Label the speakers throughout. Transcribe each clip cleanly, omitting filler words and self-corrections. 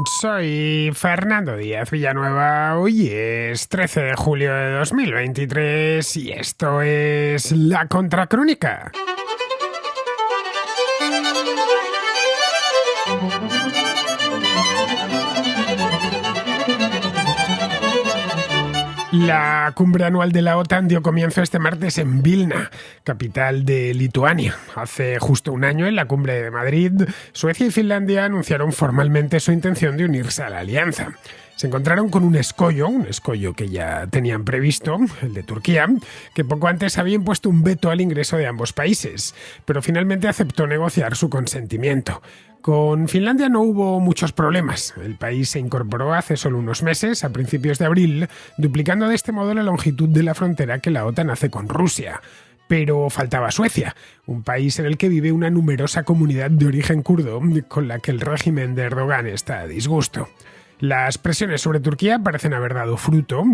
Speaker 1: Soy Fernando Díaz Villanueva, hoy es 13 de julio de 2023 y esto es La Contracrónica. La cumbre anual de la OTAN dio comienzo este martes en Vilna, capital de Lituania. Hace justo un año, en la cumbre de Madrid, Suecia y Finlandia anunciaron formalmente su intención de unirse a la alianza. Se encontraron con un escollo que ya tenían previsto, el de Turquía, que poco antes había impuesto un veto al ingreso de ambos países, pero finalmente aceptó negociar su consentimiento. Con Finlandia no hubo muchos problemas. El país se incorporó hace solo unos meses, a principios de abril, duplicando de este modo la longitud de la frontera que la OTAN hace con Rusia. Pero faltaba Suecia, un país en el que vive una numerosa comunidad de origen kurdo con la que el régimen de Erdogan está a disgusto. Las presiones sobre Turquía parecen haber dado fruto.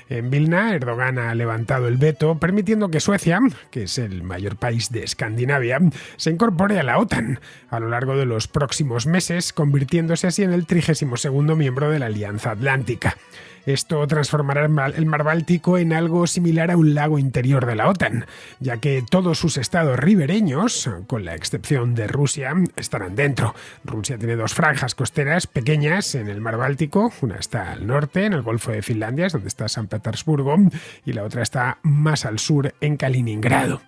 Speaker 1: En Vilna, Erdogan ha levantado el veto, permitiendo que Suecia, que es el mayor país de Escandinavia, se incorpore a la OTAN a lo largo de los próximos meses, convirtiéndose así en el 32º miembro de la Alianza Atlántica. Esto transformará el mar Báltico en algo similar a un lago interior de la OTAN, ya que todos sus estados ribereños, con la excepción de Rusia, estarán dentro. Rusia tiene dos franjas costeras pequeñas en el mar Báltico, una está al norte, en el Golfo de Finlandia, es donde está San Petersburgo, y la otra está más al sur, en Kaliningrado.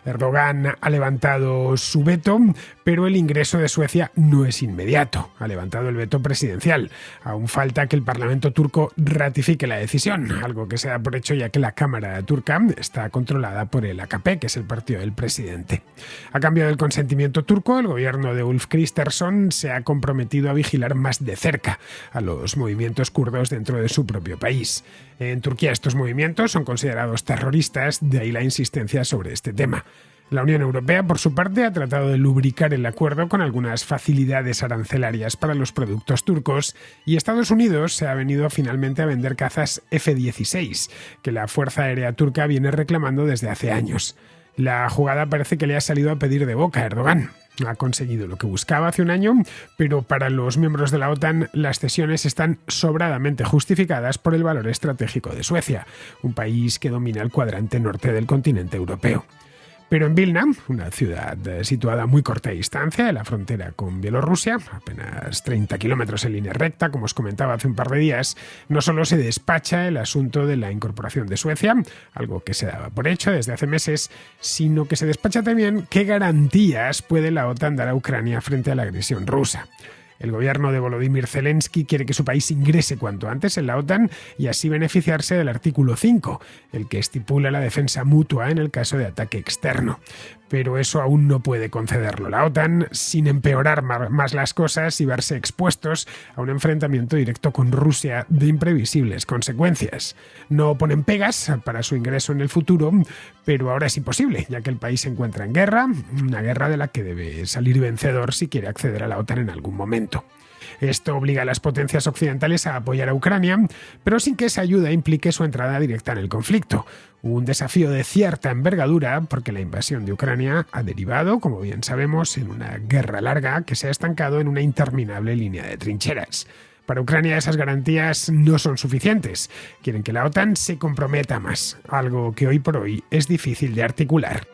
Speaker 1: Erdogan ha levantado su veto, pero el ingreso de Suecia no es inmediato. Ha levantado el veto presidencial. Aún falta que el Parlamento turco ratifique la decisión, algo que se da por hecho ya que la Cámara turca está controlada por el AKP, que es el partido del presidente. A cambio del consentimiento turco, el gobierno de Ulf Kristersson se ha comprometido a vigilar más de cerca a los movimientos kurdos dentro de su propio país. En Turquía estos movimientos son considerados terroristas, de ahí la insistencia sobre este tema. La Unión Europea, por su parte, ha tratado de lubricar el acuerdo con algunas facilidades arancelarias para los productos turcos y Estados Unidos se ha venido finalmente a vender cazas F-16, que la Fuerza Aérea Turca viene reclamando desde hace años. La jugada parece que le ha salido a pedir de boca a Erdogan. Ha conseguido lo que buscaba hace un año, pero para los miembros de la OTAN las cesiones están sobradamente justificadas por el valor estratégico de Suecia, un país que domina el cuadrante norte del continente europeo. Pero en Vilna, una ciudad situada a muy corta distancia de la frontera con Bielorrusia, apenas 30 kilómetros en línea recta, como os comentaba hace un par de días, no solo se despacha el asunto de la incorporación de Suecia, algo que se daba por hecho desde hace meses, sino que se despacha también qué garantías puede la OTAN dar a Ucrania frente a la agresión rusa. El gobierno de Volodymyr Zelensky quiere que su país ingrese cuanto antes en la OTAN y así beneficiarse del artículo 5, el que estipula la defensa mutua en el caso de ataque externo. Pero eso aún no puede concederlo la OTAN sin empeorar más las cosas y verse expuestos a un enfrentamiento directo con Rusia de imprevisibles consecuencias. No ponen pegas para su ingreso en el futuro, pero ahora es imposible, ya que el país se encuentra en guerra, una guerra de la que debe salir vencedor si quiere acceder a la OTAN en algún momento. Esto obliga a las potencias occidentales a apoyar a Ucrania, pero sin que esa ayuda implique su entrada directa en el conflicto. Un desafío de cierta envergadura porque la invasión de Ucrania ha derivado, como bien sabemos, en una guerra larga que se ha estancado en una interminable línea de trincheras. Para Ucrania esas garantías no son suficientes. Quieren que la OTAN se comprometa más, algo que hoy por hoy es difícil de articular.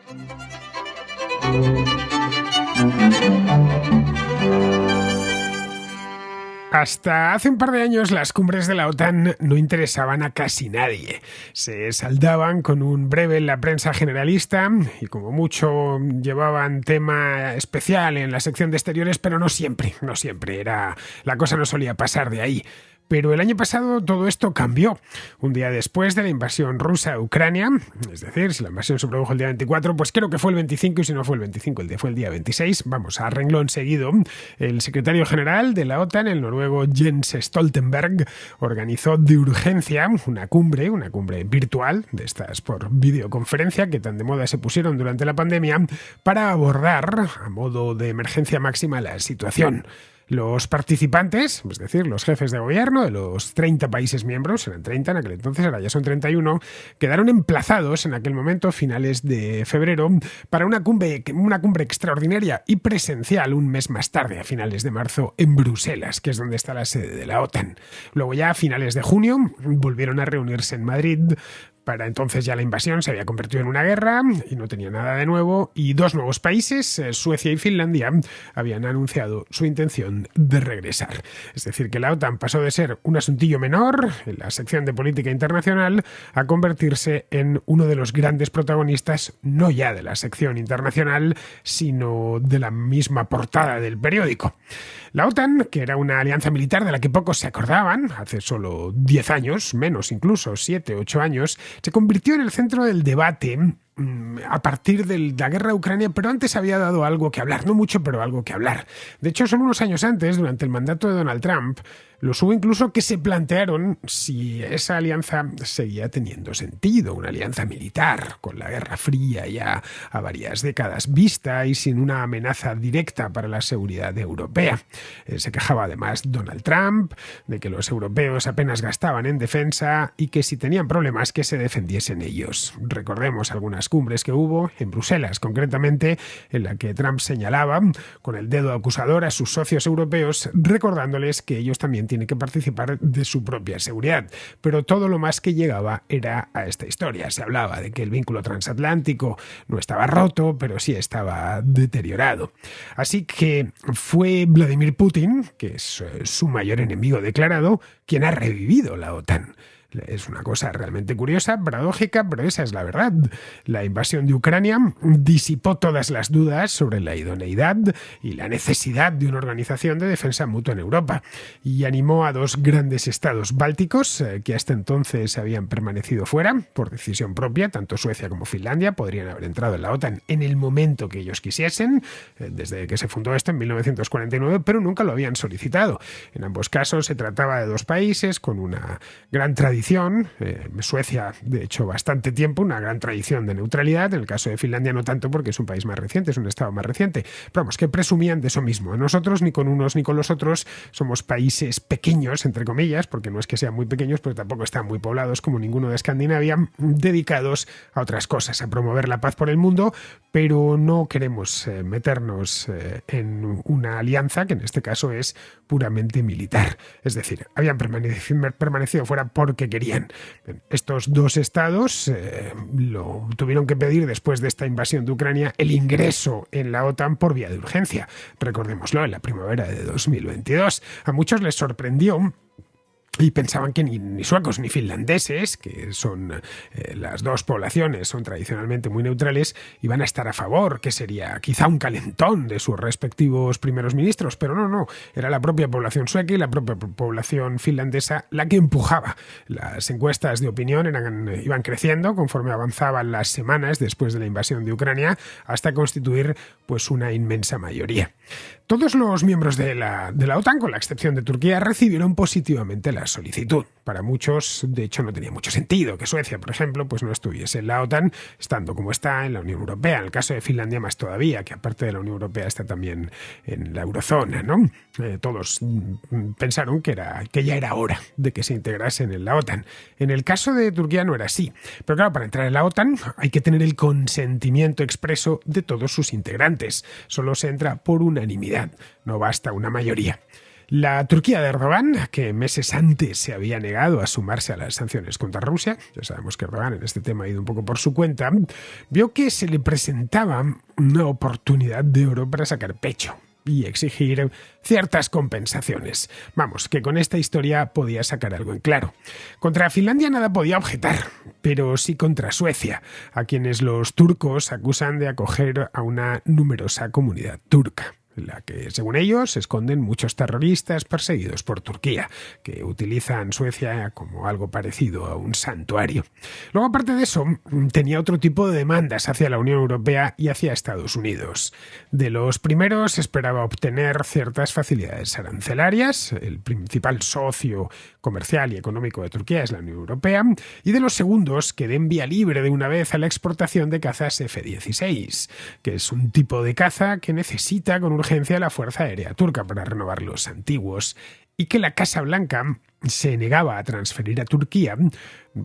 Speaker 1: Hasta hace un par de años las cumbres de la OTAN no interesaban a casi nadie. Se saldaban con un breve en la prensa generalista y como mucho llevaban tema especial en la sección de exteriores, pero no siempre. La cosa no solía pasar de ahí. Pero el año pasado todo esto cambió. Un día después de la invasión rusa a Ucrania, es decir, si la invasión se produjo el día 24, pues creo que fue el 25 y si no fue el 25, fue el día 26. Vamos, a renglón seguido, el secretario general de la OTAN, el noruego Jens Stoltenberg, organizó de urgencia una cumbre virtual, de estas por videoconferencia, que tan de moda se pusieron durante la pandemia, para abordar, a modo de emergencia máxima, la situación. Los participantes, es decir, los jefes de gobierno de los 30 países miembros, eran 30 en aquel entonces, ahora ya son 31, quedaron emplazados en aquel momento, finales de febrero, para una cumbre extraordinaria y presencial un mes más tarde, a finales de marzo, en Bruselas, que es donde está la sede de la OTAN. Luego ya a finales de junio volvieron a reunirse en Madrid. Para entonces ya la invasión se había convertido en una guerra y no tenía nada de nuevo, y dos nuevos países, Suecia y Finlandia, habían anunciado su intención de regresar. Es decir, que la OTAN pasó de ser un asuntillo menor en la sección de política internacional a convertirse en uno de los grandes protagonistas, no ya de la sección internacional, sino de la misma portada del periódico. La OTAN, que era una alianza militar de la que pocos se acordaban, hace solo 10 años, menos incluso, 7, 8 años, se convirtió en el centro del debate a partir de la guerra de Ucrania, pero antes había dado algo que hablar, no mucho, pero algo que hablar. De hecho, solo unos años antes, durante el mandato de Donald Trump, los hubo incluso que se plantearon si esa alianza seguía teniendo sentido, una alianza militar, con la Guerra Fría ya a varias décadas vista y sin una amenaza directa para la seguridad europea. Se quejaba además Donald Trump de que los europeos apenas gastaban en defensa y que si tenían problemas que se defendiesen ellos. Recordemos algunas cumbres que hubo, en Bruselas concretamente, en la que Trump señalaba con el dedo acusador a sus socios europeos, recordándoles que ellos también tienen que participar de su propia seguridad. Pero todo lo más que llegaba era a esta historia. Se hablaba de que el vínculo transatlántico no estaba roto, pero sí estaba deteriorado. Así que fue Vladimir Putin, que es su mayor enemigo declarado, quien ha revivido la OTAN. Es una cosa realmente curiosa, paradójica, pero esa es la verdad. La invasión de Ucrania disipó todas las dudas sobre la idoneidad y la necesidad de una organización de defensa mutua en Europa y animó a dos grandes estados bálticos que hasta entonces habían permanecido fuera por decisión propia. Tanto Suecia como Finlandia podrían haber entrado en la OTAN en el momento que ellos quisiesen, desde que se fundó esto en 1949, pero nunca lo habían solicitado. En ambos casos se trataba de dos países con una gran tradición. Suecia, de hecho, bastante tiempo, una gran tradición de neutralidad. En el caso de Finlandia no tanto porque es un país más reciente, es un estado más reciente. Pero vamos, que presumían de eso mismo. Nosotros, ni con unos ni con los otros, somos países pequeños, entre comillas, porque no es que sean muy pequeños, pero tampoco están muy poblados como ninguno de Escandinavia, dedicados a otras cosas, a promover la paz por el mundo, pero no queremos meternos en una alianza que en este caso es puramente militar. Es decir, habían permanecido fuera porque querían. Estos dos estados lo tuvieron que pedir después de esta invasión de Ucrania el ingreso en la OTAN por vía de urgencia. Recordémoslo, en la primavera de 2022. A muchos les sorprendió y pensaban que ni suecos ni finlandeses, que son las dos poblaciones, son tradicionalmente muy neutrales, iban a estar a favor, que sería quizá un calentón de sus respectivos primeros ministros, pero no, era la propia población sueca y la propia población finlandesa la que empujaba. Las encuestas de opinión iban creciendo conforme avanzaban las semanas después de la invasión de Ucrania hasta constituir pues una inmensa mayoría. Todos los miembros de la OTAN, con la excepción de Turquía, recibieron positivamente la solicitud. Para muchos, de hecho, no tenía mucho sentido que Suecia, por ejemplo, pues no estuviese en la OTAN, estando como está en la Unión Europea. En el caso de Finlandia, más todavía, que aparte de la Unión Europea está también en la eurozona, ¿no? Todos pensaron que ya era hora de que se integrasen en la OTAN. En el caso de Turquía no era así. Pero claro, para entrar en la OTAN hay que tener el consentimiento expreso de todos sus integrantes. Solo se entra por unanimidad. No basta una mayoría. La Turquía de Erdogan, que meses antes se había negado a sumarse a las sanciones contra Rusia, ya sabemos que Erdogan en este tema ha ido un poco por su cuenta, vio que se le presentaba una oportunidad de oro para sacar pecho y exigir ciertas compensaciones. Vamos, que con esta historia podía sacar algo en claro. Contra Finlandia nada podía objetar, pero sí contra Suecia, a quienes los turcos acusan de acoger a una numerosa comunidad turca, en la que, según ellos, se esconden muchos terroristas perseguidos por Turquía, que utilizan Suecia como algo parecido a un santuario. Luego, aparte de eso, tenía otro tipo de demandas hacia la Unión Europea y hacia Estados Unidos. De los primeros esperaba obtener ciertas facilidades arancelarias, el principal socio comercial y económico de Turquía es la Unión Europea, y de los segundos que den vía libre de una vez a la exportación de cazas F-16, que es un tipo de caza que necesita, con un urgencia a la Fuerza Aérea Turca para renovar los antiguos y que la Casa Blanca se negaba a transferir a Turquía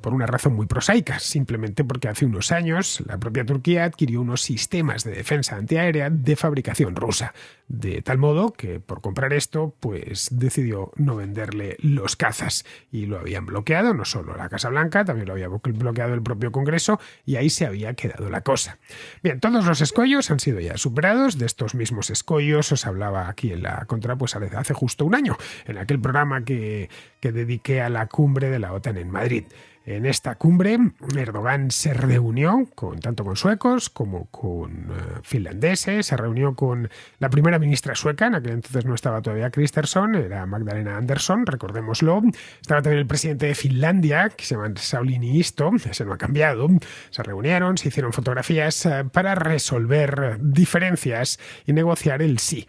Speaker 1: por una razón muy prosaica, simplemente porque hace unos años la propia Turquía adquirió unos sistemas de defensa antiaérea de fabricación rusa, de tal modo que por comprar esto pues decidió no venderle los cazas y lo habían bloqueado, no solo la Casa Blanca, también lo había bloqueado el propio Congreso y ahí se había quedado la cosa. Bien, todos los escollos han sido ya superados, de estos mismos escollos os hablaba aquí en la Contra pues hace justo un año, en aquel programa que dediqué a la cumbre de la OTAN en Madrid. En esta cumbre, Erdogan se reunió tanto con suecos como con finlandeses, se reunió con la primera ministra sueca, en aquel entonces no estaba todavía Kristersson, era Magdalena Andersson, recordémoslo. Estaba también el presidente de Finlandia, que se llama Sauli Niinisto, ese no ha cambiado. Se reunieron, se hicieron fotografías para resolver diferencias y negociar el sí,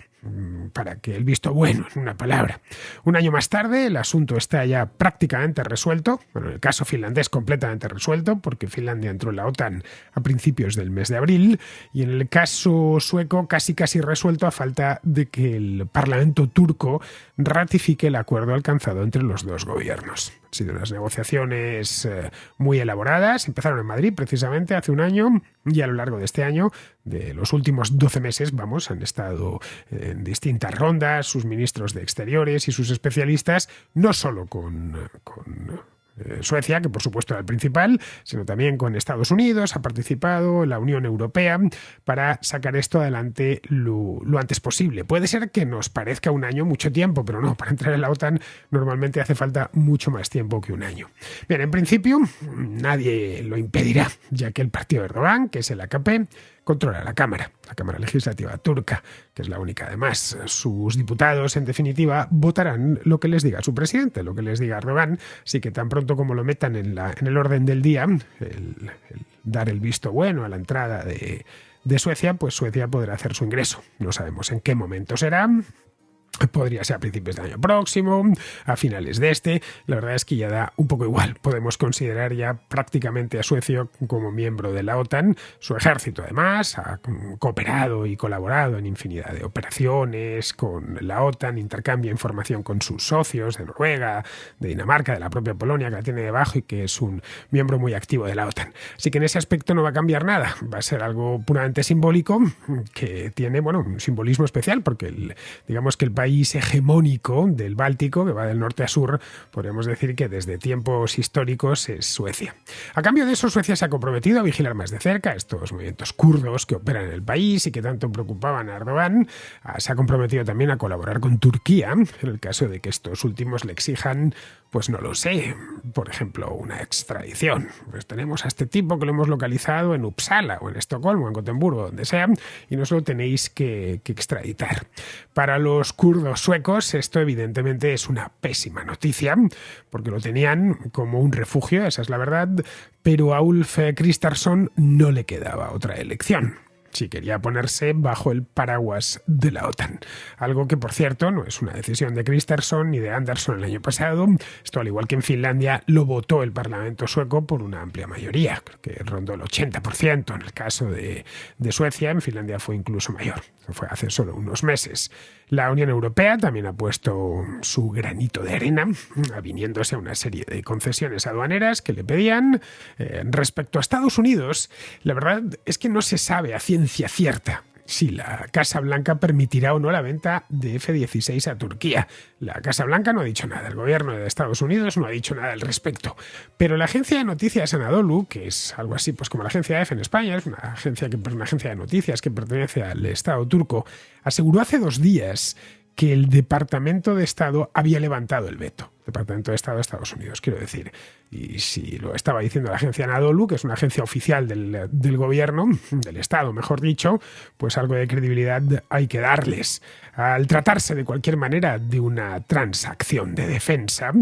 Speaker 1: para que el visto bueno, en una palabra. Un año más tarde, el asunto está ya prácticamente resuelto, bueno, en el caso finlandés completamente resuelto, porque Finlandia entró en la OTAN a principios del mes de abril, y en el caso sueco casi resuelto a falta de que el Parlamento turco ratifique el acuerdo alcanzado entre los dos gobiernos. Han sido unas negociaciones muy elaboradas, empezaron en Madrid precisamente hace un año, y a lo largo de este año, de los últimos 12 meses, han estado en distintas rondas sus ministros de Exteriores y sus especialistas, no solo con Suecia, que por supuesto era el principal, sino también con Estados Unidos, ha participado la Unión Europea para sacar esto adelante lo antes posible. Puede ser que nos parezca un año mucho tiempo, pero no, para entrar en la OTAN normalmente hace falta mucho más tiempo que un año. Bien, en principio nadie lo impedirá, ya que el partido de Erdogan, que es el AKP, controla la Cámara Legislativa turca, que es la única. Además, sus diputados, en definitiva, votarán lo que les diga su presidente, lo que les diga Erdogan, así que tan pronto como lo metan en el orden del día, el dar el visto bueno a la entrada de Suecia, pues Suecia podrá hacer su ingreso. No sabemos en qué momento será. Podría ser a principios del año próximo, a finales de este. La verdad es que ya da un poco igual. Podemos considerar ya prácticamente a Suecia como miembro de la OTAN. Su ejército, además, ha cooperado y colaborado en infinidad de operaciones con la OTAN, intercambia información con sus socios de Noruega, de Dinamarca, de la propia Polonia, que la tiene debajo y que es un miembro muy activo de la OTAN. Así que en ese aspecto no va a cambiar nada. Va a ser algo puramente simbólico que tiene, un simbolismo especial, porque digamos que el país hegemónico del Báltico, que va del norte a sur, podríamos decir que desde tiempos históricos es Suecia. A cambio de eso, Suecia se ha comprometido a vigilar más de cerca estos movimientos kurdos que operan en el país y que tanto preocupaban a Erdogan. Se ha comprometido también a colaborar con Turquía, en el caso de que estos últimos le exijan, pues no lo sé, por ejemplo, una extradición. Pues tenemos a este tipo que lo hemos localizado en Uppsala o en Estocolmo, en Gotemburgo, donde sea, y no se lo tenéis que extraditar. Para los kurdos suecos esto evidentemente es una pésima noticia, porque lo tenían como un refugio, esa es la verdad, pero a Ulf Kristersson no le quedaba otra elección si quería ponerse bajo el paraguas de la OTAN. Algo que, por cierto, no es una decisión de Kristersson ni de Andersson el año pasado. Esto, al igual que en Finlandia, lo votó el Parlamento sueco por una amplia mayoría. Creo que rondó el 80% en el caso de Suecia. En Finlandia fue incluso mayor. Eso fue hace solo unos meses. La Unión Europea también ha puesto su granito de arena, aviniéndose a una serie de concesiones aduaneras que le pedían. Respecto a Estados Unidos, la verdad es que no se sabe a ciencia cierta si la Casa Blanca permitirá o no la venta de F-16 a Turquía. La Casa Blanca no ha dicho nada, el gobierno de Estados Unidos no ha dicho nada al respecto. Pero la agencia de noticias Anadolu, que es algo así pues como la agencia EFE en España, es una agencia de noticias que pertenece al Estado turco, aseguró hace 2 días que el Departamento de Estado había levantado el veto. Departamento de Estado de Estados Unidos, quiero decir. Y si lo estaba diciendo la agencia Anadolu, que es una agencia oficial del gobierno, del Estado, mejor dicho, pues algo de credibilidad hay que darles. Al tratarse de cualquier manera de una transacción de defensa,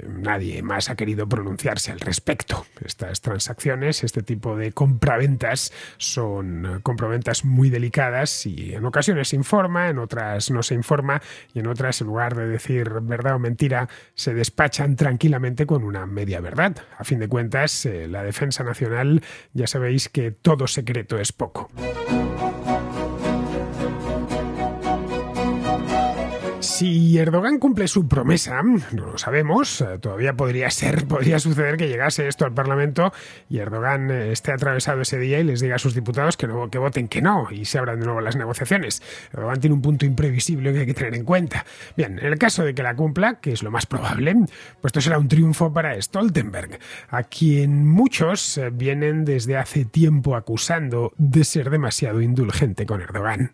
Speaker 1: nadie más ha querido pronunciarse al respecto. Estas transacciones, este tipo de compraventas, son compraventas muy delicadas y en ocasiones se informa, en otras no se informa y en otras, en lugar de decir verdad o mentira, se despachan tranquilamente con una media verdad. A fin de cuentas, la defensa nacional, ya sabéis que todo secreto es poco. Si Erdogan cumple su promesa, no lo sabemos, todavía podría suceder que llegase esto al Parlamento y Erdogan esté atravesado ese día y les diga a sus diputados que voten que no y se abran de nuevo las negociaciones. Erdogan tiene un punto imprevisible que hay que tener en cuenta. Bien, en el caso de que la cumpla, que es lo más probable, pues esto será un triunfo para Stoltenberg, a quien muchos vienen desde hace tiempo acusando de ser demasiado indulgente con Erdogan.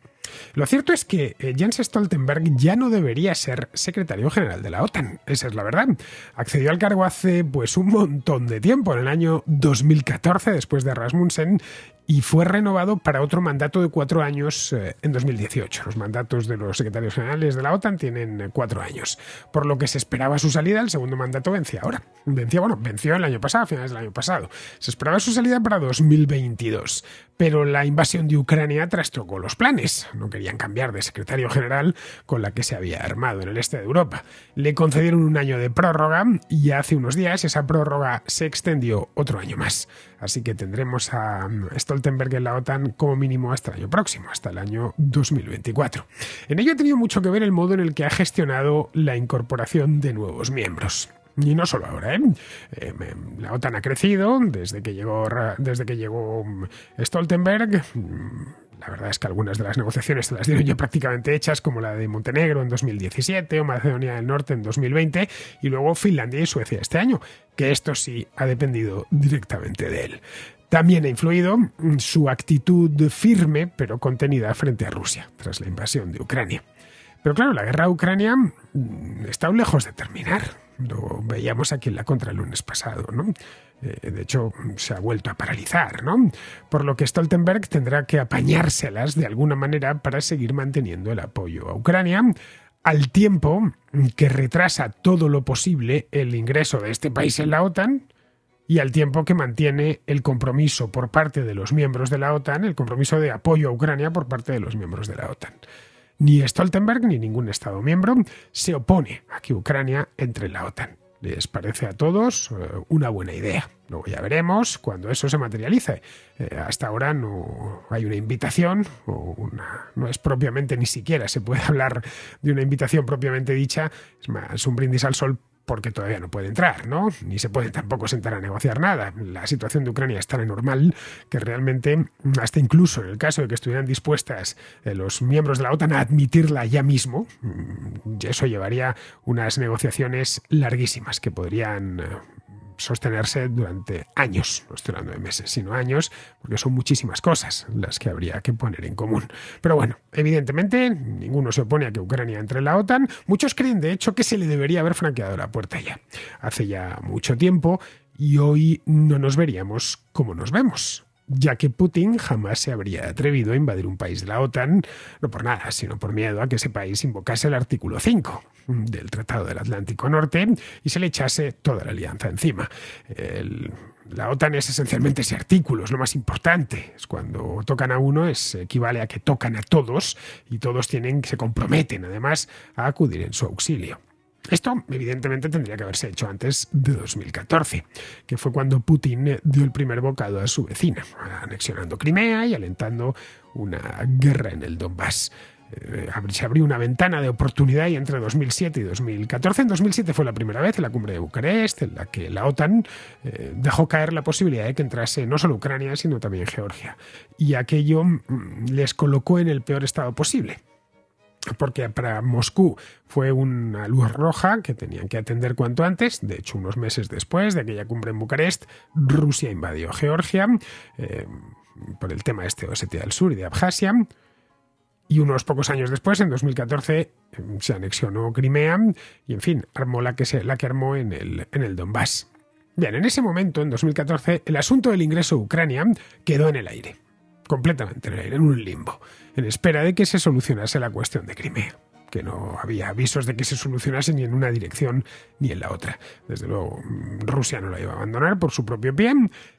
Speaker 1: Lo cierto es que Jens Stoltenberg ya no debería ser secretario general de la OTAN, esa es la verdad. Accedió al cargo hace un montón de tiempo, en el año 2014, después de Rasmussen, y fue renovado para otro mandato de 4 años en 2018. Los mandatos de los secretarios generales de la OTAN tienen 4 años, por lo que se esperaba su salida. El segundo mandato vencía ahora. Venció el año pasado, a finales del año pasado. Se esperaba su salida para 2022, pero la invasión de Ucrania trastocó los planes. No querían cambiar de secretario general con la que se había armado en el este de Europa. Le concedieron un año de prórroga y hace unos días esa prórroga se extendió otro año más. Así que tendremos a Stoltenberg en la OTAN como mínimo hasta el año próximo, hasta el año 2024. En ello ha tenido mucho que ver el modo en el que ha gestionado la incorporación de nuevos miembros. Y no solo ahora, la OTAN ha crecido desde que llegó Stoltenberg. La verdad es que algunas de las negociaciones se las dieron ya prácticamente hechas, como la de Montenegro en 2017 o Macedonia del Norte en 2020 y luego Finlandia y Suecia este año, que esto sí ha dependido directamente de él. También ha influido su actitud firme pero contenida frente a Rusia tras la invasión de Ucrania. Pero claro, la guerra a Ucrania está aún lejos de terminar. Lo veíamos aquí en la contra el lunes pasado, ¿no? De hecho, se ha vuelto a paralizar, ¿no? Por lo que Stoltenberg tendrá que apañárselas de alguna manera para seguir manteniendo el apoyo a Ucrania, al tiempo que retrasa todo lo posible el ingreso de este país en la OTAN y al tiempo que mantiene el compromiso por parte de los miembros de la OTAN, el compromiso de apoyo a Ucrania por parte de los miembros de la OTAN. Ni Stoltenberg ni ningún Estado miembro se opone a que Ucrania entre en la OTAN. Les parece a todos una buena idea. Luego ya veremos cuando eso se materialice. Hasta ahora no hay una invitación, no es propiamente, ni siquiera se puede hablar de una invitación propiamente dicha, es más un brindis al sol porque todavía no puede entrar, ¿no? Ni se puede tampoco sentar a negociar nada. La situación de Ucrania es tan anormal que realmente, hasta incluso en el caso de que estuvieran dispuestas los miembros de la OTAN a admitirla ya mismo, eso llevaría unas negociaciones larguísimas que podrían sostenerse durante años, no estoy hablando de meses, sino años, porque son muchísimas cosas las que habría que poner en común. Pero bueno, evidentemente ninguno se opone a que Ucrania entre en la OTAN. Muchos creen, de hecho, que se le debería haber franqueado la puerta ya. Hace ya mucho tiempo y hoy no nos veríamos como nos vemos, ya que Putin jamás se habría atrevido a invadir un país de la OTAN, no por nada, sino por miedo a que ese país invocase el artículo 5 del Tratado del Atlántico Norte y se le echase toda la alianza encima. La OTAN es esencialmente ese artículo, es lo más importante. Es cuando tocan a uno, equivale a que tocan a todos y todos se comprometen además a acudir en su auxilio. Esto, evidentemente, tendría que haberse hecho antes de 2014, que fue cuando Putin dio el primer bocado a su vecina, anexionando Crimea y alentando una guerra en el Donbass. Se abrió una ventana de oportunidad y entre 2007 y 2014. En 2007 fue la primera vez en la cumbre de Bucarest en la que la OTAN dejó caer la posibilidad de que entrase no solo Ucrania, sino también Georgia. Y aquello les colocó en el peor estado posible, porque para Moscú fue una luz roja que tenían que atender cuanto antes. De hecho, unos meses después de aquella cumbre en Bucarest, Rusia invadió Georgia por el tema de Osetia del Sur y de Abjasia. Y unos pocos años después, en 2014, se anexionó Crimea y, en fin, armó la que armó en el Donbass. Bien, en ese momento, en 2014, el asunto del ingreso a Ucrania quedó en el aire, completamente en el aire, en un limbo, en espera de que se solucionase la cuestión de Crimea, que no había avisos de que se solucionase ni en una dirección ni en la otra. Desde luego, Rusia no la iba a abandonar por su propio pie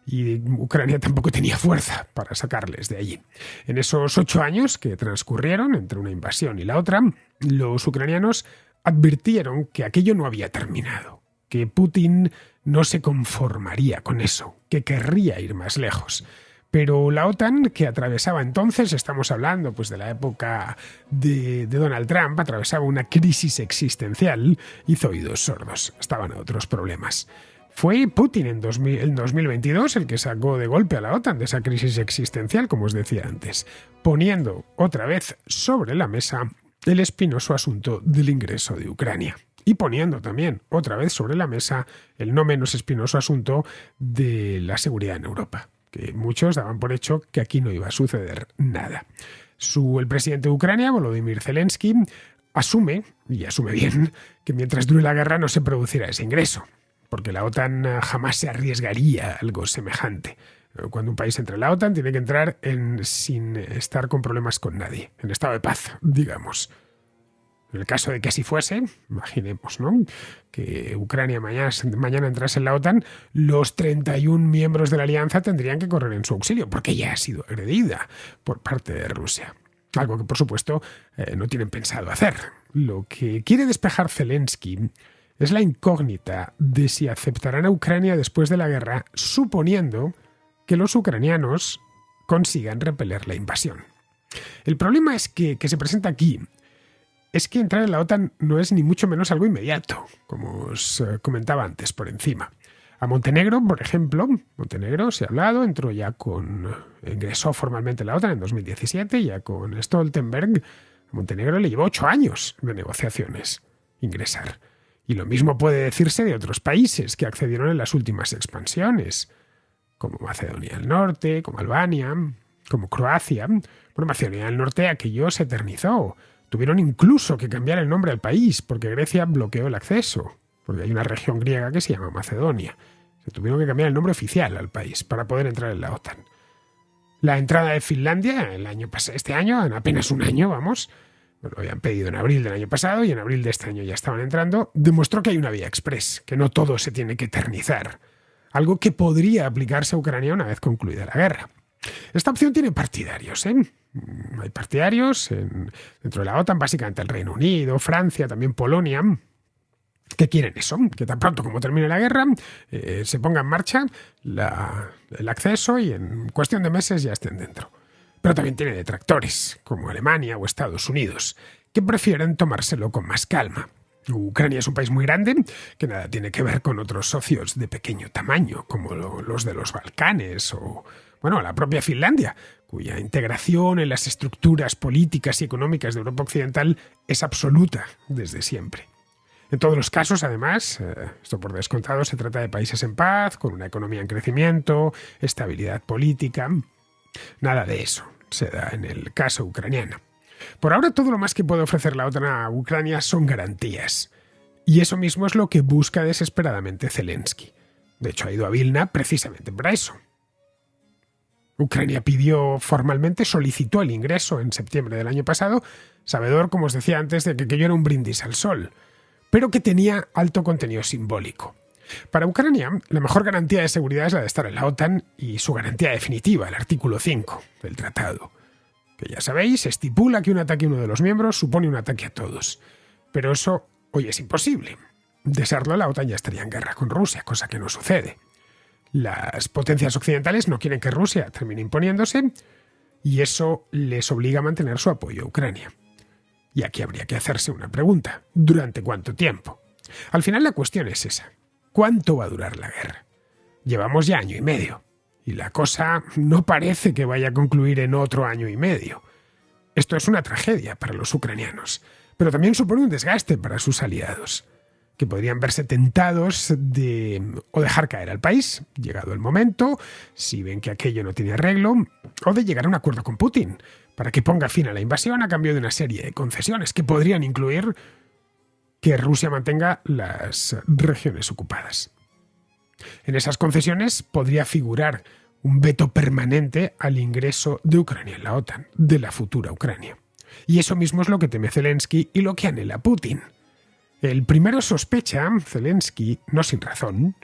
Speaker 1: y Ucrania tampoco tenía fuerza para sacarles de allí. En esos 8 años que transcurrieron entre una invasión y la otra, los ucranianos advirtieron que aquello no había terminado, que Putin no se conformaría con eso, que querría ir más lejos. Pero la OTAN, que atravesaba entonces, estamos hablando pues, de la época de Donald Trump, atravesaba una crisis existencial, hizo oídos sordos, estaban a otros problemas. Fue Putin en 2022 el que sacó de golpe a la OTAN de esa crisis existencial, como os decía antes, poniendo otra vez sobre la mesa el espinoso asunto del ingreso de Ucrania. Y poniendo también otra vez sobre la mesa el no menos espinoso asunto de la seguridad en Europa, que muchos daban por hecho que aquí no iba a suceder nada. El presidente de Ucrania, Volodymyr Zelensky, asume, y asume bien, que mientras dure la guerra no se producirá ese ingreso, porque la OTAN jamás se arriesgaría a algo semejante. Cuando un país entra en la OTAN tiene que entrar sin estar con problemas con nadie, en estado de paz, digamos. En el caso de que así fuese, imaginemos, ¿no?, que Ucrania mañana entrase en la OTAN, los 31 miembros de la alianza tendrían que correr en su auxilio, porque ya ha sido agredida por parte de Rusia. Algo que, por supuesto, no tienen pensado hacer. Lo que quiere despejar Zelensky es la incógnita de si aceptarán a Ucrania después de la guerra, suponiendo que los ucranianos consigan repeler la invasión. El problema es que se presenta aquí es que entrar en la OTAN no es ni mucho menos algo inmediato, como os comentaba antes por encima. A Montenegro, por ejemplo, Montenegro se ha hablado, ingresó formalmente en la OTAN en 2017, ya con Stoltenberg. A Montenegro le llevó 8 años de negociaciones ingresar. Y lo mismo puede decirse de otros países que accedieron en las últimas expansiones, como Macedonia del Norte, como Albania, como Croacia. Bueno, Macedonia del Norte aquello se eternizó. Tuvieron incluso que cambiar el nombre al país porque Grecia bloqueó el acceso, porque hay una región griega que se llama Macedonia. Se tuvieron que cambiar el nombre oficial al país para poder entrar en la OTAN. La entrada de Finlandia este año, en apenas un año, lo habían pedido en abril del año pasado y en abril de este año ya estaban entrando, demostró que hay una vía express, que no todo se tiene que eternizar. Algo que podría aplicarse a Ucrania una vez concluida la guerra. Esta opción tiene partidarios, Hay partidarios dentro de la OTAN, básicamente el Reino Unido, Francia, también Polonia, que quieren eso, que tan pronto como termine la guerra se ponga en marcha el acceso y en cuestión de meses ya estén dentro. Pero también tiene detractores, como Alemania o Estados Unidos, que prefieren tomárselo con más calma. Ucrania es un país muy grande que nada tiene que ver con otros socios de pequeño tamaño, como los de los Balcanes o la propia Finlandia, cuya integración en las estructuras políticas y económicas de Europa Occidental es absoluta desde siempre. En todos los casos, además, esto por descontado, se trata de países en paz, con una economía en crecimiento, estabilidad política. Nada de eso se da en el caso ucraniano. Por ahora, todo lo más que puede ofrecer la OTAN a Ucrania son garantías. Y eso mismo es lo que busca desesperadamente Zelensky. De hecho, ha ido a Vilna precisamente para eso. Ucrania solicitó el ingreso en septiembre del año pasado, sabedor, como os decía antes, de que aquello era un brindis al sol, pero que tenía alto contenido simbólico. Para Ucrania, la mejor garantía de seguridad es la de estar en la OTAN y su garantía definitiva, el artículo 5 del tratado, que ya sabéis, estipula que un ataque a uno de los miembros supone un ataque a todos. Pero eso hoy es imposible. De serlo, la OTAN ya estaría en guerra con Rusia, cosa que no sucede. Las potencias occidentales no quieren que Rusia termine imponiéndose y eso les obliga a mantener su apoyo a Ucrania. Y aquí habría que hacerse una pregunta. ¿Durante cuánto tiempo? Al final la cuestión es esa. ¿Cuánto va a durar la guerra? Llevamos ya 1 año y medio y la cosa no parece que vaya a concluir en otro 1 año y medio. Esto es una tragedia para los ucranianos, pero también supone un desgaste para sus aliados, que podrían verse tentados de dejar caer al país, llegado el momento, si ven que aquello no tiene arreglo, o de llegar a un acuerdo con Putin, para que ponga fin a la invasión a cambio de una serie de concesiones que podrían incluir que Rusia mantenga las regiones ocupadas. En esas concesiones podría figurar un veto permanente al ingreso de Ucrania en la OTAN, de la futura Ucrania. Y eso mismo es lo que teme Zelensky y lo que anhela Putin. El primero sospecha, Zelensky, no sin razón,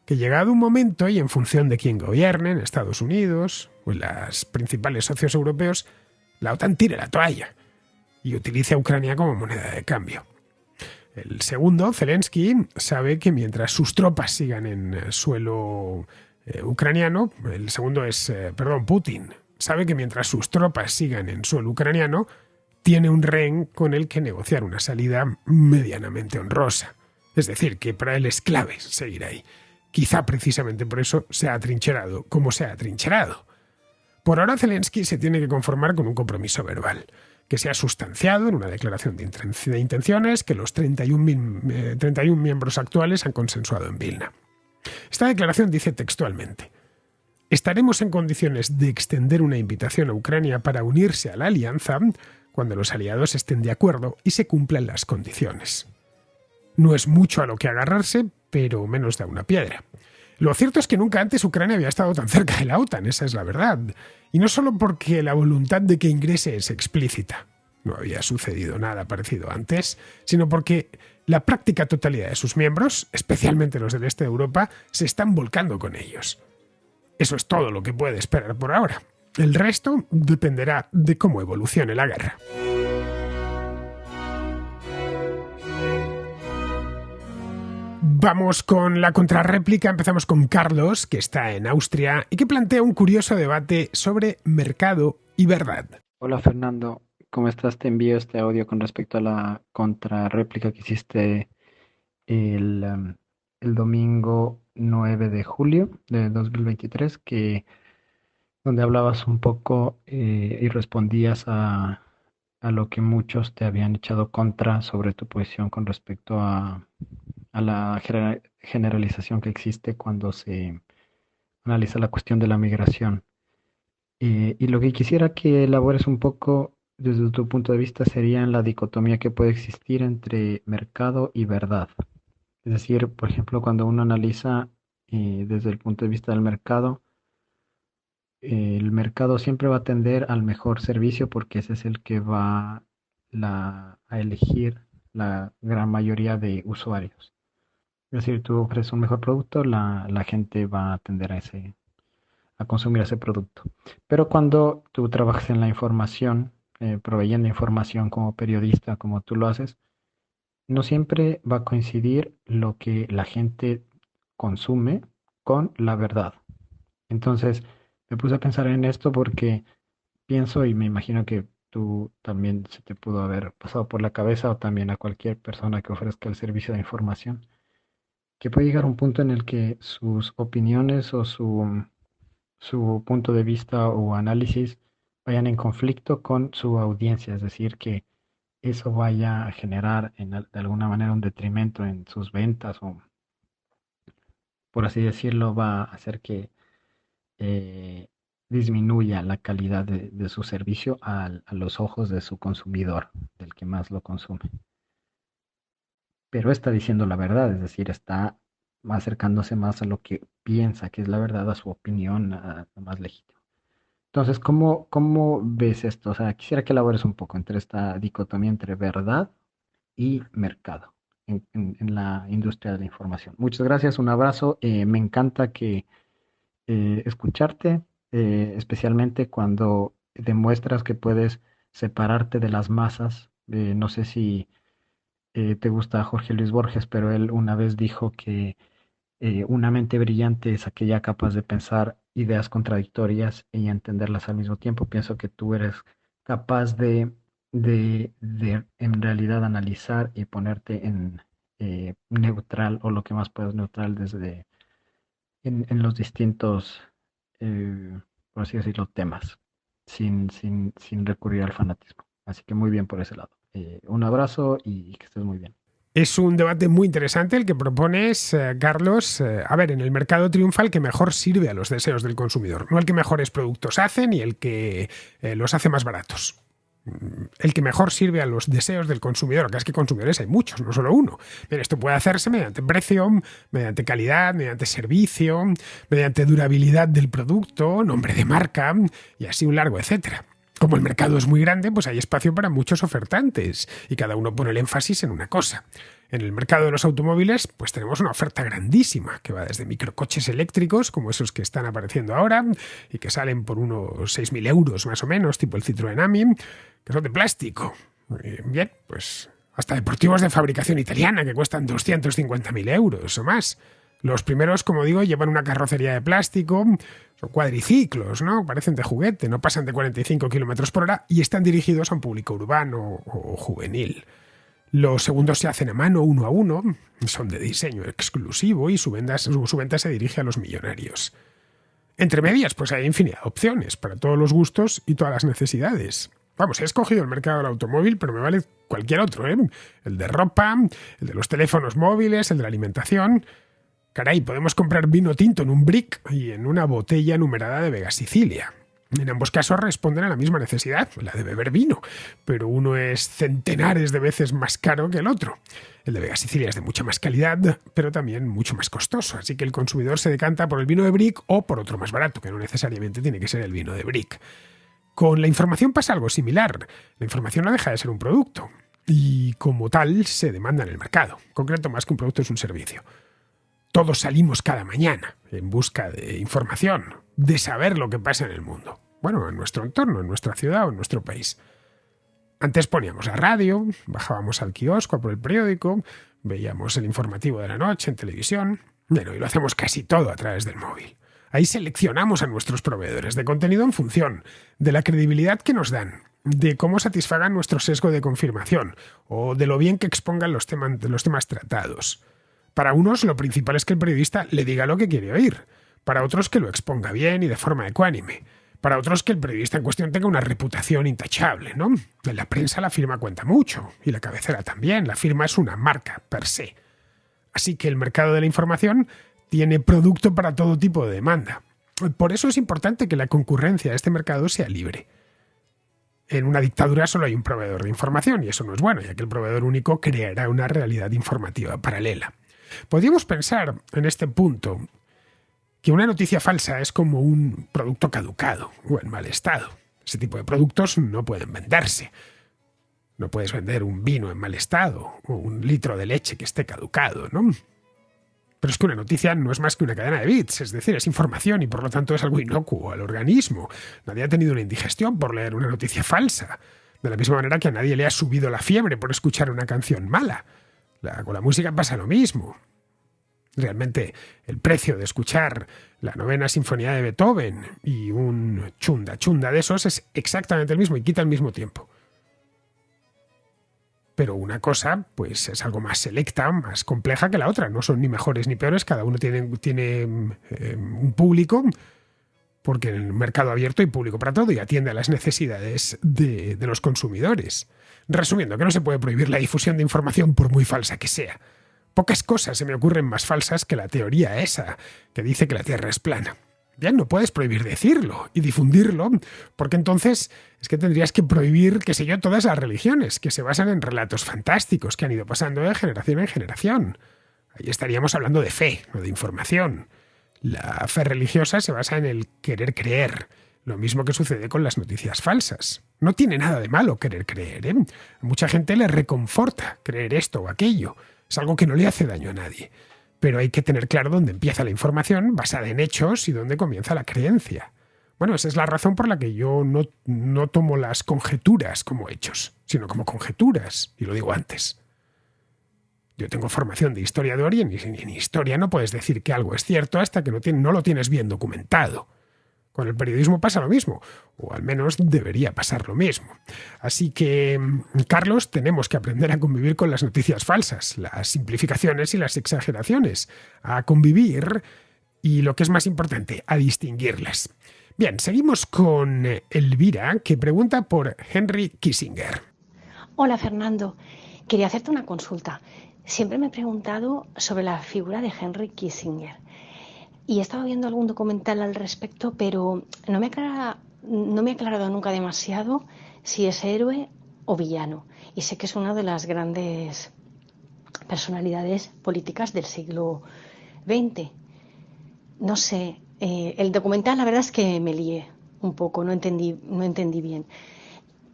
Speaker 1: que llegado un momento y en función de quién gobierne en Estados Unidos o en los principales socios europeos, la OTAN tire la toalla y utilice a Ucrania como moneda de cambio. El segundo, Zelensky, sabe que mientras sus tropas sigan en suelo ucraniano, el segundo es, Putin, sabe que mientras sus tropas sigan en suelo ucraniano, tiene un rehén con el que negociar una salida medianamente honrosa. Es decir, que para él es clave seguir ahí. Quizá precisamente por eso se ha atrincherado como se ha atrincherado. Por ahora Zelensky se tiene que conformar con un compromiso verbal, que se ha sustanciado en una declaración de intenciones que los 31 miembros actuales han consensuado en Vilna. Esta declaración dice textualmente: estaremos en condiciones de extender una invitación a Ucrania para unirse a la alianza cuando los aliados estén de acuerdo y se cumplan las condiciones. No es mucho a lo que agarrarse, pero menos da una piedra. Lo cierto es que nunca antes Ucrania había estado tan cerca de la OTAN, esa es la verdad. Y no solo porque la voluntad de que ingrese es explícita, no había sucedido nada parecido antes, sino porque la práctica totalidad de sus miembros, especialmente los del este de Europa, se están volcando con ellos. Eso es todo lo que puede esperar por ahora. El resto dependerá de cómo evolucione la guerra. Vamos con la contrarréplica. Empezamos con Carlos, que está en Austria y que plantea un curioso debate sobre mercado y verdad.
Speaker 2: Hola Fernando, ¿cómo estás? Te envío este audio con respecto a la contrarréplica que hiciste el domingo 9 de julio de 2023, donde hablabas un poco y respondías a lo que muchos te habían echado contra sobre tu posición con respecto a la generalización que existe cuando se analiza la cuestión de la migración. Y lo que quisiera que elabores un poco desde tu punto de vista sería en la dicotomía que puede existir entre mercado y verdad. Es decir, por ejemplo, cuando uno analiza desde el punto de vista del mercado, el mercado siempre va a tender al mejor servicio porque ese es el que va a elegir la gran mayoría de usuarios. Es decir, tú ofreces un mejor producto, la gente va a tender a consumir ese producto. Pero cuando tú trabajas en la información, proveyendo información como periodista, como tú lo haces, no siempre va a coincidir lo que la gente consume con la verdad. Entonces, me puse a pensar en esto porque pienso y me imagino que tú también se te pudo haber pasado por la cabeza o también a cualquier persona que ofrezca el servicio de información, que puede llegar a un punto en el que sus opiniones o su punto de vista o análisis vayan en conflicto con su audiencia, es decir, que eso vaya a generar de alguna manera un detrimento en sus ventas o, por así decirlo, va a hacer que eh, disminuya la calidad de su servicio a los ojos de su consumidor, del que más lo consume. Pero está diciendo la verdad, es decir, está acercándose más a lo que piensa que es la verdad, a su opinión, a lo más legítimo. Entonces, ¿cómo ves esto? O sea, quisiera que elabores un poco entre esta dicotomía entre verdad y mercado en la industria de la información. Muchas gracias, un abrazo. Me encanta escucharte, especialmente cuando demuestras que puedes separarte de las masas. No sé si te gusta Jorge Luis Borges, pero él una vez dijo que una mente brillante es aquella capaz de pensar ideas contradictorias y entenderlas al mismo tiempo. Pienso que tú eres capaz de en realidad analizar y ponerte en neutral o lo que más puedas neutral en los distintos, por así decirlo, temas, sin recurrir al fanatismo. Así que muy bien por ese lado. Un abrazo y que estés muy bien.
Speaker 1: Es un debate muy interesante el que propones, Carlos. A ver, en el mercado triunfa el que mejor sirve a los deseos del consumidor, no el que mejores productos hace ni el que los hace más baratos. El que mejor sirve a los deseos del consumidor, que es que consumidores hay muchos, no solo uno. Pero esto puede hacerse mediante precio, mediante calidad, mediante servicio, mediante durabilidad del producto, nombre de marca y así un largo etcétera. Como el mercado es muy grande, pues hay espacio para muchos ofertantes y cada uno pone el énfasis en una cosa. En el mercado de los automóviles, pues tenemos una oferta grandísima que va desde microcoches eléctricos, como esos que están apareciendo ahora y que salen por unos 6.000 euros más o menos, tipo el Citroën Ami, que son de plástico. Bien, pues hasta deportivos de fabricación italiana que cuestan 250.000 euros o más. Los primeros, como digo, llevan una carrocería de plástico, son cuadriciclos, ¿no? Parecen de juguete, no pasan de 45 kilómetros por hora y están dirigidos a un público urbano o juvenil. Los segundos se hacen a mano, uno a uno, son de diseño exclusivo y su venta se dirige a los millonarios. Entre medias, pues hay infinidad de opciones para todos los gustos y todas las necesidades. Vamos, he escogido el mercado del automóvil, pero me vale cualquier otro, ¿eh? El de ropa, el de los teléfonos móviles, el de la alimentación. Caray, podemos comprar vino tinto en un brick y en una botella numerada de Vega Sicilia. En ambos casos responden a la misma necesidad, la de beber vino, pero uno es centenares de veces más caro que el otro. El de Vega Sicilia es de mucha más calidad, pero también mucho más costoso, así que el consumidor se decanta por el vino de brick o por otro más barato, que no necesariamente tiene que ser el vino de brick. Con la información pasa algo similar. La información no deja de ser un producto y como tal se demanda en el mercado. En concreto, más que un producto es un servicio. Todos salimos cada mañana en busca de información, de saber lo que pasa en el mundo. Bueno, en nuestro entorno, en nuestra ciudad o en nuestro país. Antes poníamos la radio, bajábamos al kiosco a por el periódico, veíamos el informativo de la noche en televisión. Bueno, y lo hacemos casi todo a través del móvil. Ahí seleccionamos a nuestros proveedores de contenido en función de la credibilidad que nos dan, de cómo satisfagan nuestro sesgo de confirmación o de lo bien que expongan los temas tratados. Para unos lo principal es que el periodista le diga lo que quiere oír, para otros que lo exponga bien y de forma ecuánime, para otros que el periodista en cuestión tenga una reputación intachable, ¿no? En la prensa la firma cuenta mucho, y la cabecera también, la firma es una marca per se. Así que el mercado de la información tiene producto para todo tipo de demanda. Por eso es importante que la concurrencia de este mercado sea libre. En una dictadura solo hay un proveedor de información, y eso no es bueno, ya que el proveedor único creará una realidad informativa paralela. Podríamos pensar en este punto que una noticia falsa es como un producto caducado o en mal estado. Ese tipo de productos no pueden venderse. No puedes vender un vino en mal estado o un litro de leche que esté caducado, ¿no? Pero es que una noticia no es más que una cadena de bits, es decir, es información y por lo tanto es algo inocuo al organismo. Nadie ha tenido una indigestión por leer una noticia falsa. De la misma manera que a nadie le ha subido la fiebre por escuchar una canción mala. Con la música pasa lo mismo. Realmente el precio de escuchar la novena sinfonía de Beethoven y un chunda de esos es exactamente el mismo y quita el mismo tiempo. Pero una cosa pues es algo más selecta, más compleja que la otra. No son ni mejores ni peores, cada uno tiene un público, porque en el mercado abierto hay público para todo y atiende a las necesidades de los consumidores. Resumiendo, que no se puede prohibir la difusión de información por muy falsa que sea. Pocas cosas se me ocurren más falsas que la teoría esa, que dice que la Tierra es plana. Bien, no puedes prohibir decirlo y difundirlo, porque entonces es que tendrías que prohibir, qué sé yo, todas las religiones, que se basan en relatos fantásticos que han ido pasando de generación en generación. Ahí estaríamos hablando de fe, no de información. La fe religiosa se basa en el querer creer, lo mismo que sucede con las noticias falsas. No tiene nada de malo querer creer, ¿eh? A mucha gente le reconforta creer esto o aquello. Es algo que no le hace daño a nadie. Pero hay que tener claro dónde empieza la información basada en hechos y dónde comienza la creencia. Bueno, esa es la razón por la que yo no tomo las conjeturas como hechos, sino como conjeturas, y lo digo antes. Yo tengo formación de historiador y en historia no puedes decir que algo es cierto hasta que no lo tienes bien documentado. Con el periodismo pasa lo mismo, o al menos debería pasar lo mismo. Así que, Carlos, tenemos que aprender a convivir con las noticias falsas, las simplificaciones y las exageraciones, a convivir y, lo que es más importante, a distinguirlas. Bien, seguimos con Elvira, que pregunta por Henry Kissinger.
Speaker 3: Hola, Fernando. Quería hacerte una consulta. Siempre me he preguntado sobre la figura de Henry Kissinger. Y he estado viendo algún documental al respecto, pero no me he aclarado nunca demasiado si es héroe o villano. Y sé que es una de las grandes personalidades políticas del siglo XX. No sé, el documental la verdad es que me lié un poco, no entendí bien.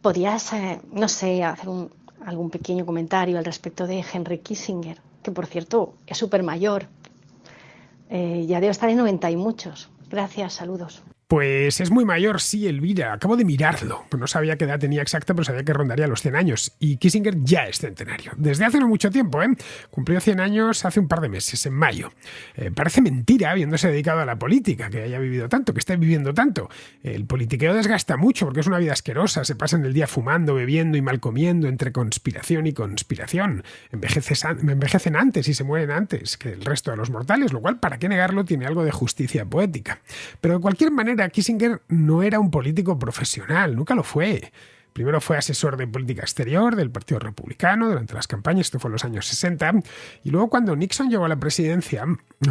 Speaker 3: ¿Podrías, no sé, hacer algún pequeño comentario al respecto de Henry Kissinger, que por cierto es súper mayor? Ya debe estar en 90 y muchos. Gracias, saludos.
Speaker 1: Pues es muy mayor, sí, Elvira. Acabo de mirarlo. No sabía qué edad tenía exacta, pero sabía que rondaría los 100 años. Y Kissinger ya es centenario. Desde hace no mucho tiempo, ¿eh? Cumplió 100 años hace un par de meses, en mayo. Parece mentira, habiéndose dedicado a la política, que haya vivido tanto, que esté viviendo tanto. El politiqueo desgasta mucho porque es una vida asquerosa. Se pasan el día fumando, bebiendo y mal comiendo entre conspiración y conspiración. Envejecen antes y se mueren antes que el resto de los mortales, lo cual, para qué negarlo, tiene algo de justicia poética. Pero de cualquier manera, Kissinger no era un político profesional, nunca lo fue. Primero fue asesor de política exterior del Partido Republicano durante las campañas, esto fue en los años 60, y luego cuando Nixon llegó a la presidencia,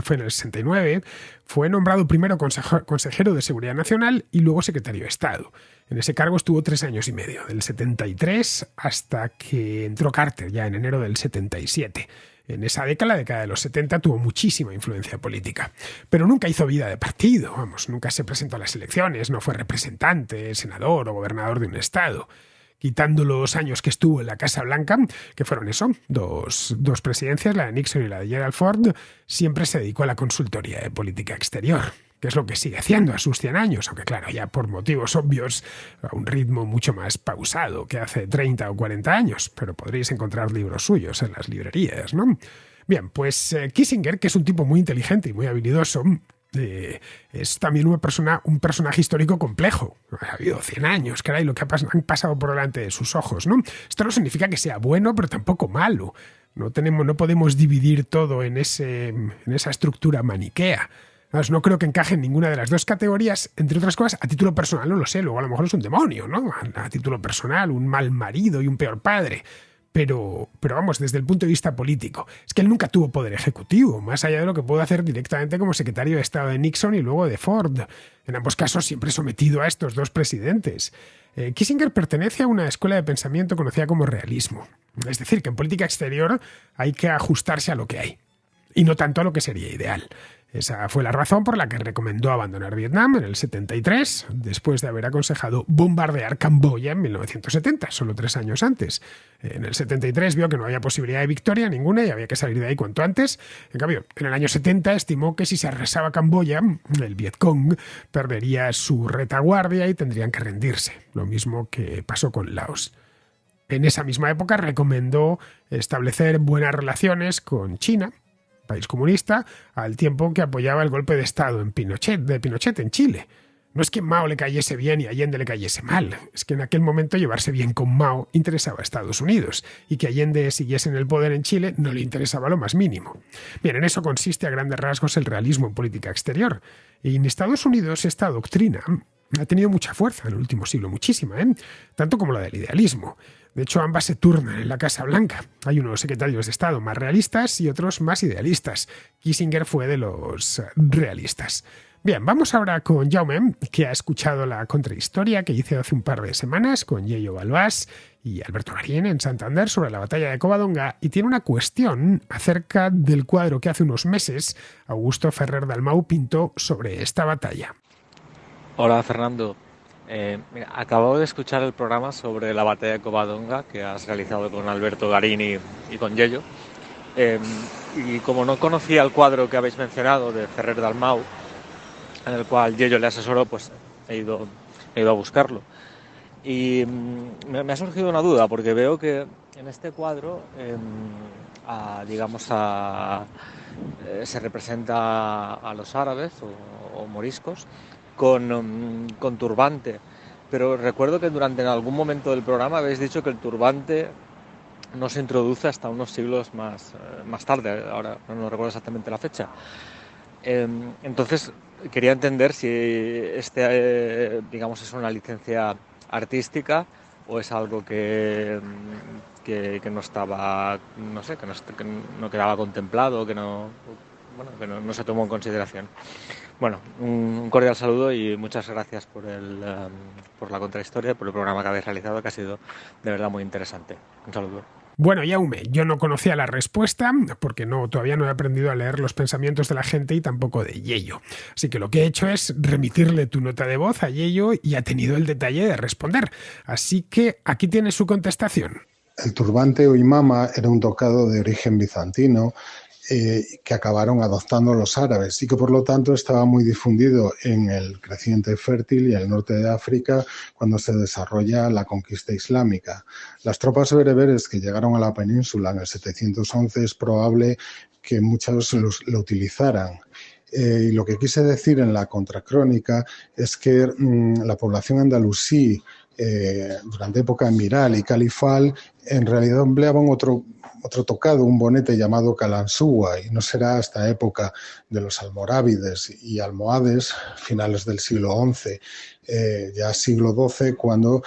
Speaker 1: fue en el 69, fue nombrado primero consejero de Seguridad Nacional y luego secretario de Estado. En ese cargo estuvo 3 años y medio, del 73 hasta que entró Carter, ya en enero del 77. En esa década, la década de los 70, tuvo muchísima influencia política. Pero nunca hizo vida de partido, nunca se presentó a las elecciones, no fue representante, senador o gobernador de un estado. Quitando los años que estuvo en la Casa Blanca, que fueron dos presidencias, la de Nixon y la de Gerald Ford, siempre se dedicó a la consultoría de política exterior, que es lo que sigue haciendo a sus 100 años, aunque claro, ya por motivos obvios, a un ritmo mucho más pausado que hace 30 o 40 años, pero podréis encontrar libros suyos en las librerías, ¿no? Bien, pues Kissinger, que es un tipo muy inteligente y muy habilidoso, es también un personaje histórico complejo. Ha habido 100 años, caray, lo que han pasado por delante de sus ojos, ¿no? Esto no significa que sea bueno, pero tampoco malo. No podemos dividir todo en esa estructura maniquea. No creo que encaje en ninguna de las dos categorías, entre otras cosas, a título personal no lo sé, luego a lo mejor es un demonio, ¿no? A título personal, un mal marido y un peor padre. Pero desde el punto de vista político, es que él nunca tuvo poder ejecutivo, más allá de lo que pudo hacer directamente como secretario de Estado de Nixon y luego de Ford. En ambos casos siempre sometido a estos dos presidentes. Kissinger pertenece a una escuela de pensamiento conocida como realismo. Es decir, que en política exterior hay que ajustarse a lo que hay, y no tanto a lo que sería ideal. Esa fue la razón por la que recomendó abandonar Vietnam en el 73, después de haber aconsejado bombardear Camboya en 1970, solo 3 años antes. En el 73 vio que no había posibilidad de victoria ninguna y había que salir de ahí cuanto antes. En cambio, en el año 70 estimó que si se arrasaba Camboya, el Vietcong perdería su retaguardia y tendrían que rendirse, lo mismo que pasó con Laos. En esa misma época recomendó establecer buenas relaciones con China, país comunista, al tiempo que apoyaba el golpe de Estado de Pinochet en Chile. No es que Mao le cayese bien y Allende le cayese mal, es que en aquel momento llevarse bien con Mao interesaba a Estados Unidos y que Allende siguiese en el poder en Chile no le interesaba lo más mínimo. Bien, en eso consiste a grandes rasgos el realismo en política exterior. Y en Estados Unidos esta doctrina ha tenido mucha fuerza en el último siglo, muchísima, tanto como la del idealismo. De hecho, ambas se turnan en la Casa Blanca. Hay unos secretarios de Estado más realistas y otros más idealistas. Kissinger fue de los realistas. Bien, vamos ahora con Jaume, que ha escuchado la contrahistoria que hice hace un par de semanas con Yello Balbás y Alberto Marín en Santander sobre la batalla de Covadonga, y tiene una cuestión acerca del cuadro que hace unos meses Augusto Ferrer Dalmau pintó sobre esta batalla.
Speaker 4: Hola, Fernando. Mira, acabo de escuchar el programa sobre la batalla de Covadonga que has realizado con Alberto Garini y con Yello. Y como no conocía el cuadro que habéis mencionado de Ferrer Dalmau, en el cual Yello le asesoró, pues he ido a buscarlo. Y me ha surgido una duda, porque veo que en este cuadro se representa a los árabes o moriscos con turbante, pero recuerdo que durante en algún momento del programa habéis dicho que el turbante no se introduce hasta unos siglos más tarde, ahora no recuerdo exactamente la fecha. Entonces quería entender si es una licencia artística o es algo que no estaba, no sé, que no quedaba contemplado, que no se tomó en consideración. Bueno, un cordial saludo y muchas gracias por la contrahistoria, por el programa que habéis realizado, que ha sido de verdad muy interesante. Un saludo.
Speaker 1: Bueno, Jaume, yo no conocía la respuesta porque todavía no he aprendido a leer los pensamientos de la gente y tampoco de Yello. Así que lo que he hecho es remitirle tu nota de voz a Yello y ha tenido el detalle de responder. Así que aquí tienes su contestación.
Speaker 5: El turbante o imama era un tocado de origen bizantino que acabaron adoptando los árabes y que por lo tanto estaba muy difundido en el creciente fértil y el norte de África cuando se desarrolla la conquista islámica. Las tropas bereberes que llegaron a la península en el 711 es probable que muchos lo utilizaran. Y lo que quise decir en la contracrónica es que la población andalusí durante época emiral y califal en realidad empleaban otro tocado, un bonete llamado calansúa, y no será hasta época de los almorávides y almohades, finales del siglo XI, ya siglo XII, cuando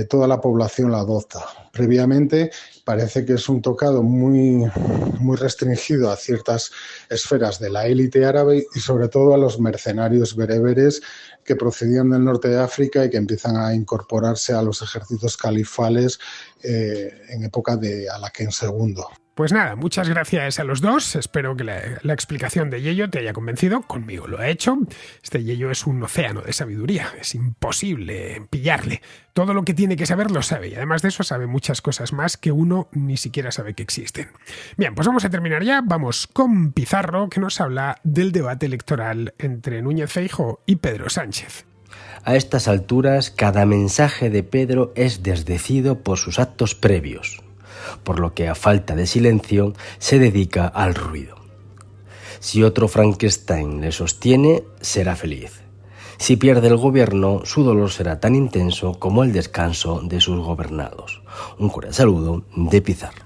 Speaker 5: toda la población la adopta. Previamente parece que es un tocado muy restringido a ciertas esferas de la élite árabe y sobre todo a los mercenarios bereberes que procedían del norte de África y que empiezan a incorporarse a los ejércitos califales en época de Alaquén II.
Speaker 1: Pues nada, muchas gracias a los dos. Espero que la explicación de Yello te haya convencido. Conmigo lo ha hecho. Este Yello es un océano de sabiduría. Es imposible pillarle. Todo lo que tiene que saber lo sabe. Y además de eso sabe muchas cosas más que uno ni siquiera sabe que existen. Bien, pues vamos a terminar ya. Vamos con Pizarro, que nos habla del debate electoral entre Núñez Feijóo y Pedro Sánchez.
Speaker 6: A estas alturas, cada mensaje de Pedro es desdecido por sus actos previos, por lo que a falta de silencio se dedica al ruido. Si otro Frankenstein le sostiene, será feliz. Si pierde el gobierno, su dolor será tan intenso como el descanso de sus gobernados. Un cordial saludo de Pizarro.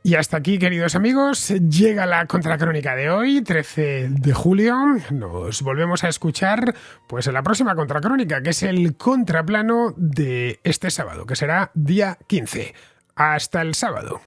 Speaker 1: Y hasta aquí, queridos amigos, llega la contracrónica de hoy, 13 de julio. Nos volvemos a escuchar pues en la próxima contracrónica, que es el contraplano de este sábado, que será día 15. Hasta el sábado.